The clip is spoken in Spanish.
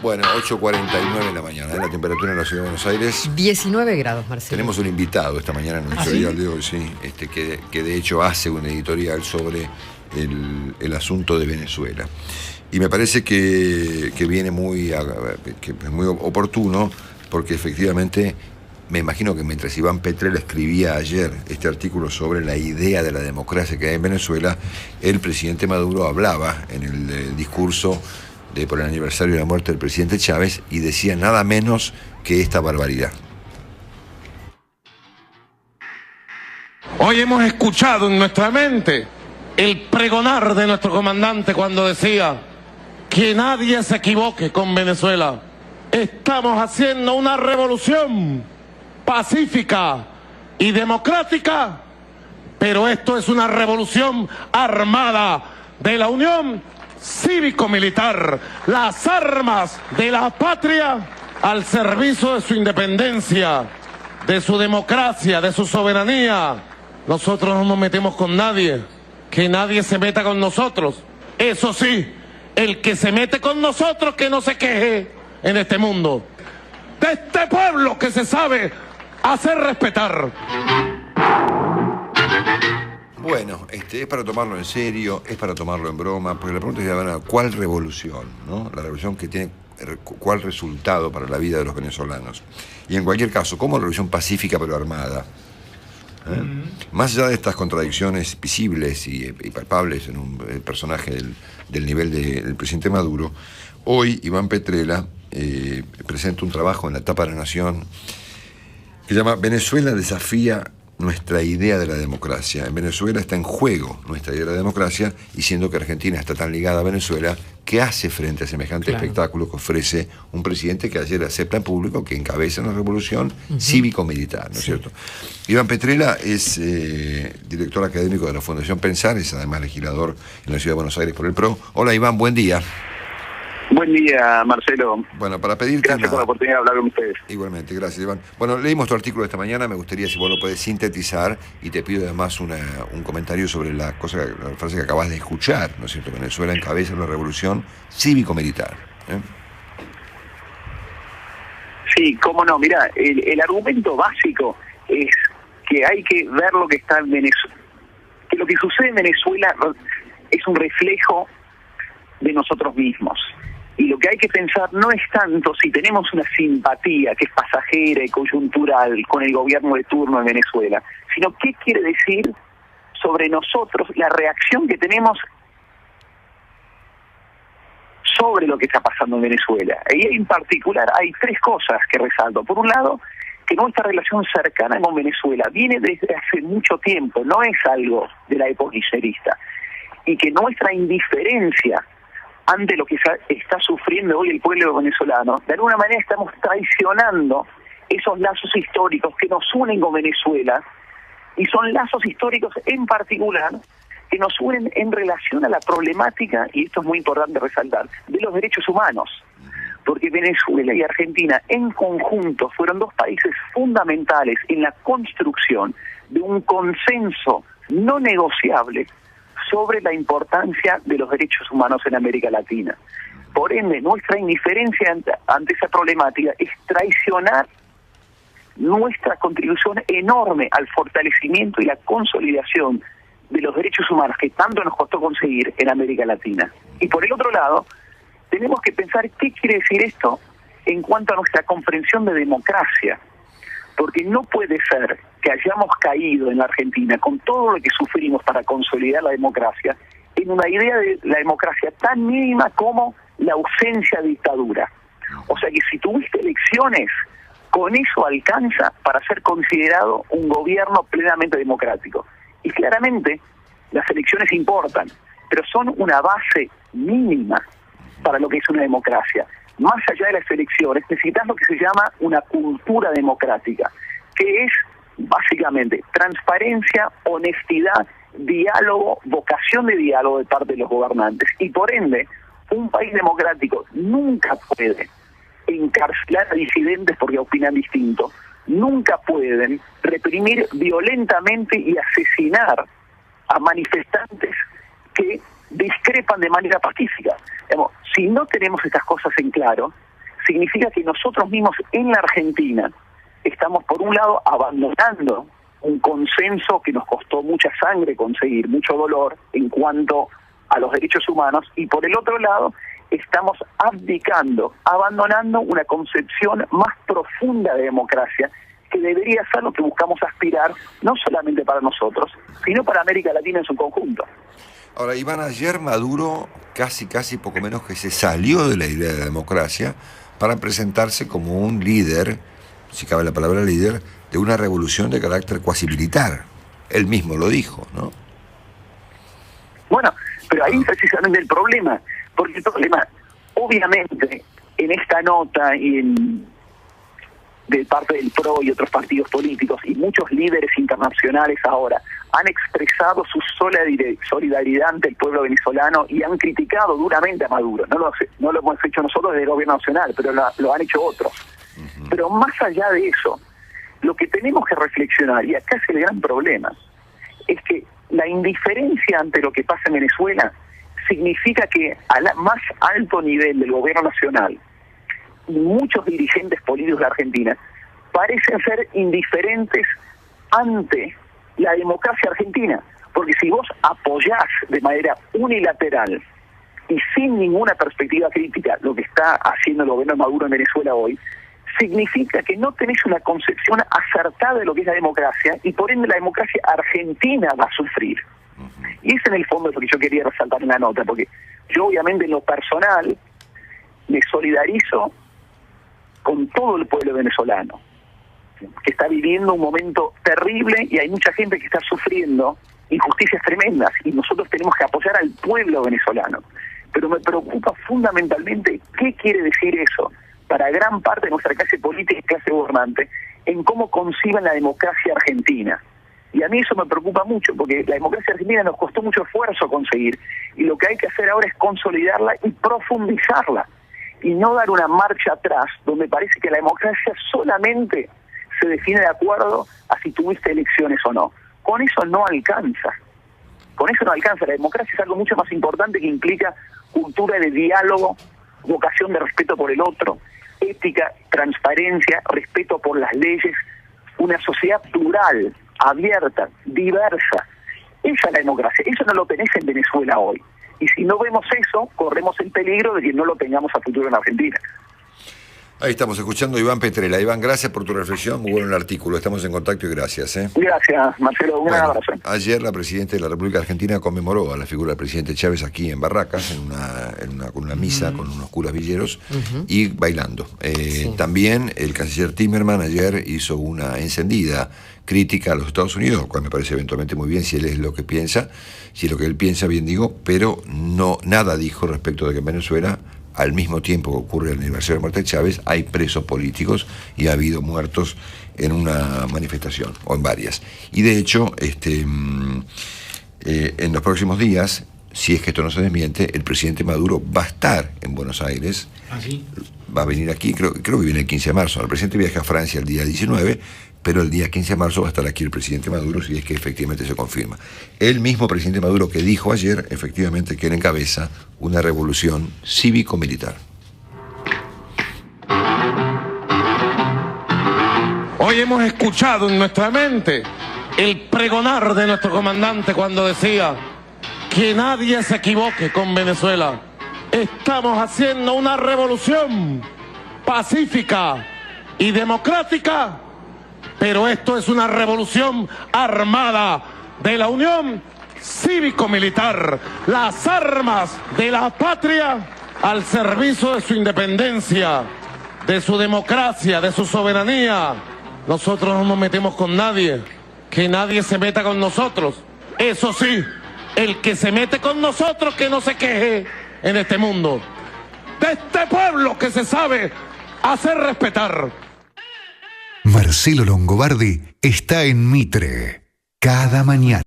Bueno, 8:49 de la mañana, la temperatura en la ciudad de Buenos Aires. 19 grados, Marcelo. Tenemos un invitado esta mañana en nuestro editorial de hoy, sí, que de hecho hace una editorial sobre el asunto de Venezuela. Y me parece que viene que es muy oportuno, porque efectivamente me imagino que mientras Iván Petrella escribía ayer este artículo sobre la idea de la democracia que hay en Venezuela, el presidente Maduro hablaba en el discurso por el aniversario de la muerte del presidente Chávez y decía nada menos que esta barbaridad. Hoy hemos escuchado en nuestra mente el pregonar de nuestro comandante cuando decía que nadie se equivoque con Venezuela. Estamos haciendo una revolución pacífica y democrática, pero esto es una revolución armada de la Unión Cívico-Militar, las armas de la patria al servicio de su independencia, de su democracia, de su soberanía. Nosotros no nos metemos con nadie, que nadie se meta con nosotros. Eso sí, el que se mete con nosotros que no se queje en este mundo. De este pueblo que se sabe hacer respetar. Bueno, es para tomarlo en serio, es para tomarlo en broma, porque la pregunta es, bueno, ¿cuál revolución? ¿No? La revolución que tiene, ¿cuál resultado para la vida de los venezolanos? Y en cualquier caso, ¿cómo revolución pacífica pero armada? Más allá de estas contradicciones visibles y palpables en un personaje del nivel del presidente Maduro, hoy Iván Petrella presenta un trabajo en la tapa de La Nación que se llama Venezuela desafía nuestra idea de la democracia. En Venezuela está en juego nuestra idea de la democracia, y siendo que Argentina está tan ligada a Venezuela, ¿qué hace frente a semejante espectáculo que ofrece un presidente que ayer acepta en público que encabeza una revolución cívico-militar, ¿no es cierto? Iván Petrella es director académico de la Fundación Pensar, es además legislador en la Ciudad de Buenos Aires por el PRO. Hola Iván, buen día. Buen día, Marcelo. Bueno, para pedirte gracias por la oportunidad de hablar con ustedes. Igualmente, gracias, Iván. Bueno, leímos tu artículo de esta mañana, me gustaría si vos lo podés sintetizar, y te pido además un comentario sobre la frase que acabas de escuchar, ¿no es cierto? Venezuela encabeza una revolución cívico-militar. Sí, cómo no. Mira, el argumento básico es que hay que ver lo que está en Venezuela. Que lo que sucede en Venezuela es un reflejo de nosotros mismos. Y lo que hay que pensar no es tanto si tenemos una simpatía que es pasajera y coyuntural con el gobierno de turno en Venezuela, sino qué quiere decir sobre nosotros la reacción que tenemos sobre lo que está pasando en Venezuela. Y en particular hay tres cosas que resalto. Por un lado, que nuestra relación cercana con Venezuela viene desde hace mucho tiempo, no es algo de la época kirchnerista, y que nuestra indiferencia ante lo que está sufriendo hoy el pueblo venezolano, de alguna manera estamos traicionando esos lazos históricos que nos unen con Venezuela, y son lazos históricos en particular que nos unen en relación a la problemática, y esto es muy importante resaltar, de los derechos humanos. Porque Venezuela y Argentina en conjunto fueron dos países fundamentales en la construcción de un consenso no negociable sobre la importancia de los derechos humanos en América Latina. Por ende, nuestra indiferencia ante esa problemática es traicionar nuestra contribución enorme al fortalecimiento y la consolidación de los derechos humanos que tanto nos costó conseguir en América Latina. Y por el otro lado, tenemos que pensar qué quiere decir esto en cuanto a nuestra comprensión de democracia. Porque no puede ser que hayamos caído en la Argentina con todo lo que sufrimos para consolidar la democracia en una idea de la democracia tan mínima como la ausencia de dictadura. O sea que si tuviste elecciones, con eso alcanza para ser considerado un gobierno plenamente democrático. Y claramente las elecciones importan, pero son una base mínima para lo que es una democracia. Más allá de las elecciones, necesitas lo que se llama una cultura democrática, que es básicamente transparencia, honestidad, diálogo, vocación de diálogo de parte de los gobernantes. Y por ende, un país democrático nunca puede encarcelar a disidentes porque opinan distinto, nunca pueden reprimir violentamente y asesinar a manifestantes que discrepan de manera pacífica. Si no tenemos estas cosas en claro, significa que nosotros mismos en la Argentina estamos, por un lado, abandonando un consenso que nos costó mucha sangre conseguir, mucho dolor en cuanto a los derechos humanos, y por el otro lado estamos abdicando, abandonando una concepción más profunda de democracia que debería ser lo que buscamos aspirar, no solamente para nosotros, sino para América Latina en su conjunto. Ahora, Iván, ayer Maduro casi poco menos que se salió de la idea de la democracia para presentarse como un líder, si cabe la palabra líder, de una revolución de carácter cuasi militar. Él mismo lo dijo, ¿no? Bueno, pero ahí precisamente el problema, porque el problema, obviamente, en esta nota y de parte del PRO y otros partidos políticos y muchos líderes internacionales ahora han expresado su solidaridad ante el pueblo venezolano y han criticado duramente a Maduro. No lo hemos hecho nosotros desde el gobierno nacional, pero lo han hecho otros. Pero más allá de eso, lo que tenemos que reflexionar, y acá es el gran problema, es que la indiferencia ante lo que pasa en Venezuela significa que al más alto nivel del gobierno nacional y muchos dirigentes políticos de Argentina parecen ser indiferentes ante la democracia argentina, porque si vos apoyás de manera unilateral y sin ninguna perspectiva crítica lo que está haciendo el gobierno de Maduro en Venezuela hoy, significa que no tenés una concepción acertada de lo que es la democracia, y por ende la democracia argentina va a sufrir. Y ese en el fondo es lo que yo quería resaltar en la nota, porque yo obviamente en lo personal me solidarizo con todo el pueblo venezolano, que está viviendo un momento terrible y hay mucha gente que está sufriendo injusticias tremendas, y nosotros tenemos que apoyar al pueblo venezolano. Pero me preocupa fundamentalmente qué quiere decir eso para gran parte de nuestra clase política y clase gobernante en cómo conciben la democracia argentina. Y a mí eso me preocupa mucho, porque la democracia argentina nos costó mucho esfuerzo conseguir, y lo que hay que hacer ahora es consolidarla y profundizarla, y no dar una marcha atrás, donde parece que la democracia solamente se define de acuerdo a si tuviste elecciones o no. Con eso no alcanza. Con eso no alcanza. La democracia es algo mucho más importante, que implica cultura de diálogo, vocación de respeto por el otro, ética, transparencia, respeto por las leyes, una sociedad plural, abierta, diversa. Esa es la democracia. Eso no lo tenés en Venezuela hoy. Y si no vemos eso, corremos el peligro de que no lo tengamos a futuro en Argentina. Ahí estamos escuchando a Iván Petrella. Iván, gracias por tu reflexión, muy bueno el artículo, estamos en contacto y gracias. Gracias, Marcelo, un gran abrazo. Ayer la Presidenta de la República Argentina conmemoró a la figura del presidente Chávez aquí en Barracas, con una misa con unos curas villeros y bailando. Sí. También el canciller Timerman ayer hizo una encendida crítica a los Estados Unidos, lo cual me parece eventualmente muy bien si él es lo que piensa, si es lo que él piensa, bien digo, pero nada dijo respecto de que en Venezuela, al mismo tiempo que ocurre el aniversario de la muerte de Chávez, hay presos políticos y ha habido muertos en una manifestación, o en varias. Y de hecho, en los próximos días, si es que esto no se desmiente, el presidente Maduro va a estar en Buenos Aires. ¿Ah, sí? Va a venir aquí, creo que viene el 15 de marzo. El presidente viaja a Francia el día 19, pero el día 15 de marzo va a estar aquí el presidente Maduro, si es que efectivamente se confirma. El mismo presidente Maduro que dijo ayer, efectivamente, que él encabeza una revolución cívico-militar. Hoy hemos escuchado en nuestra mente el pregonar de nuestro comandante cuando decía: que nadie se equivoque con Venezuela. Estamos haciendo una revolución pacífica y democrática, pero esto es una revolución armada de la Unión Cívico-Militar, las armas de la patria al servicio de su independencia, de su democracia, de su soberanía. Nosotros no nos metemos con nadie, que nadie se meta con nosotros. Eso sí, el que se mete con nosotros que no se queje en este mundo. De este pueblo que se sabe hacer respetar. Marcelo Longobardi está en Mitre cada mañana.